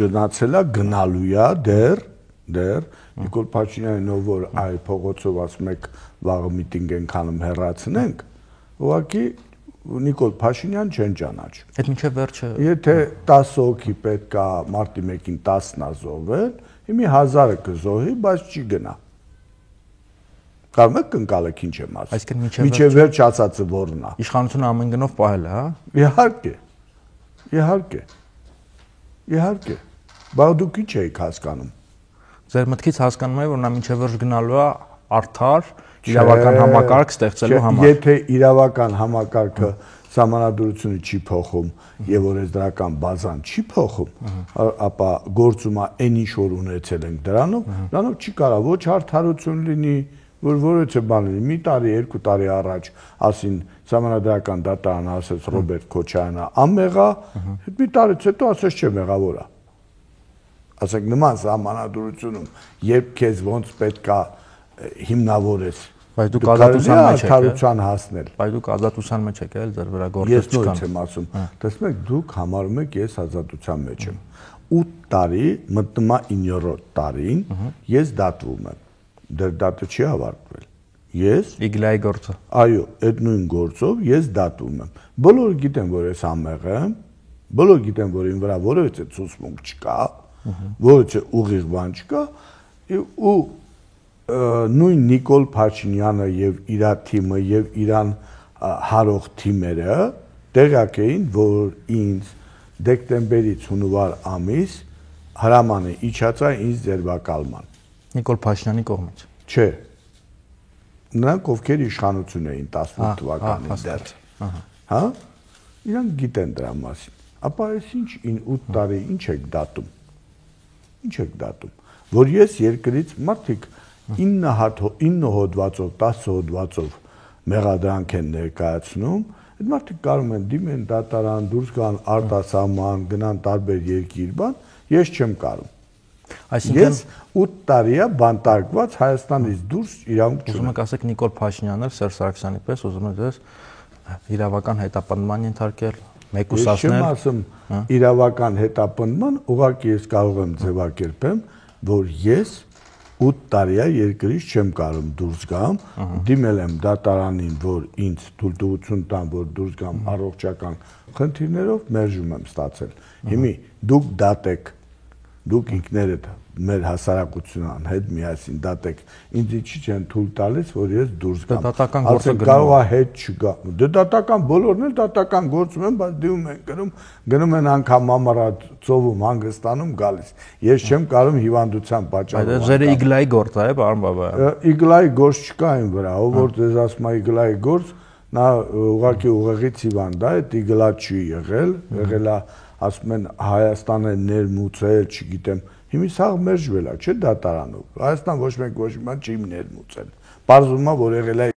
Գնացել է գնալու է դեռ Նիկոլ Փաշինյանն ով որ այ փողոցով ասում եք վաղը միտինգ ենք անում հեռացնենք, ուղղակի Նիկոլ Փաշինյան չեն ճանաչում։ Այդ մինչև վերջը Եթե 10 հոգի պետք է մարտի 1-ին 10-ն ազովել, հիմի 1000-ը կզոհի, բայց չի գնա։ Կարող եք կնկալեք ինչ եմ ասում։ Այսինքն մինչև վերջ ասածը որն է։ Իշխանությունը ամեն գնով պահել է, հա։ Իհարկե։ Բայց դուք ինչ եք հասկանում։ Ձեր մտքից հասկանում եմ, որ նա մինչև վերջ գնալու է արդար իրավական համակարգ ստեղծելու համար։ Եթե իրավական համակարգը Սահմանադրությունը չի փոխում եւ օրենսդրական բազան չի փոխում, ապա գործում է այն ինչ որ ունեցել ենք դրանով չի կարա ոչ արդարություն լինի, որ որևէ բան լինի։ Մի տարի, 2 տարի առաջ ասին Սահմանադրական դատարանը ասեց Ռոբերտ Քոչարյանը ամեղա, մի տարից հետո ասեց չէ մեղավոր է։ Ասենք նման Սահմանադրությունում երբ քեզ ոնց պետքա հիմնավորես Բայց դուք ազատության մեջ եք արդարության հասնել։ Բայց դուք ազատության մեջ եք, էլ ձեր վրա գործը չկան։ Ես նույնց եմ ասում։ Տեսնում եք, դուք համարում եք ես ազատության մեջ եմ։ 8 տարի մտնում է 9-րդ տարին, ես դատվում եմ։ Դեռ դատը չի ավարտվել։ Ես Իգլայի գործը։ Այո, այդ նույն գործով ես դատվում եմ։ Բոլորը գիտեն, որ ես ամեղ եմ, բոլորը գիտեն, որ ին վրա որևէ ցուցմունք չկա, որևէ ուղիղ բան չկա, ու նույն Նիկոլ Փաշինյանը եւ իր թիմը եւ իրան հարող թիմերը տեղյակ էին, որ ինձ դեկտեմբերից հունվար ամիս հրաման է իջած ինձ ձերբակալման։ Նիկոլ Փաշինյանի կողմից։ Չէ։ Նրանք ովքեր իշխանություն էին 18 թվականին դեռ։ Հա? Իրանք գիտեն դրա մասին։ Ապա այս ինչ 8 տարի ինչ եք դատում։ Ինչ եք դատում, որ ես երկրից մարդիկ 9 հոդվածով, 10 հոդվածով մեղադրանք են ներկայացնում, այդ մարդիկ կարող են դիմեն դատարան, դուրս գան արտասահման, գնան տարբեր երկիր, բան, ես չեմ կարող։ Ես 8 տարի է բանտարկված Հայաստանից դուրս իրավունք չունեմ։ Ուզում եք ասեք Նիկոլ Փաշինյանը Սերժ Սարգսյանի պես ուզում է ձեզ իրավական հետապնդման ենթարկել, մեկուսացնել։ Ես չեմ ասում իրավական հետապնդման, ուղղակի ես կարող եմ ձևակերպեմ, որ ես 8 տարի է երկրից չեմ կարող դուրս գամ, դիմել եմ դատարանին, որ ինձ թույլտվություն տան, որ դուրս գամ առողջական խնդիրներով, մերժում եմ ստացել։ Հիմի դուք դատեք, դուք ինքներդ մեր հասարակության հետ միասին դատեք, ինձ ինչի չեն թույլ տալիս, որ ես դուրս գամ։ Դատական գործը կարող է հետ չգա։ Դե դատական բոլորն էլ դատական գործում են, բայց դիում են գնում են անգամ ամառած ծովում հանգստանում գալիս։ Ես չեմ կարող հիվանդության պատճառով։ Այդ ձեր Իգլայի գործը է, պարոն Բաբայան։ Իգլայի գործ չկա այն վրա, ով որ դες ասում է Իգլայի գործ, նա ուղղակի ուղեղից հիվանդ է, այդ Իգլա չի եղել է, ասում են Հայաստանը ներմուծել, չգիտեմ։ Հիմի սաղ մերժվել է, չէ՞ դատարանով։ Հայաստան ոչ մեկ ոչ մի բան չի ներմուծել։ Պարզվում է, որ եղել է